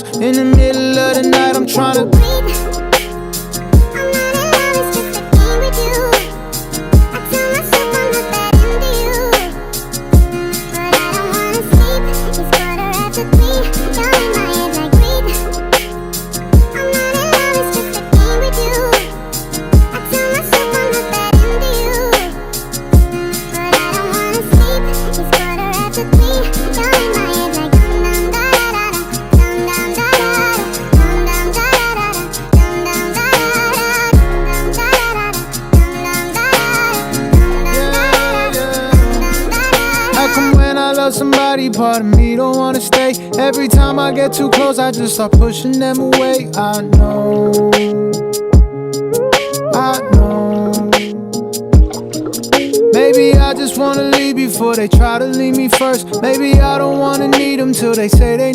close. In the middle of the night, I'm tryna somebody, part of me don't wanna stay. Every time I get too close, I just start pushing them away. I know. Maybe I just wanna leave before they try to leave me first. Maybe I don't wanna need them till they say they need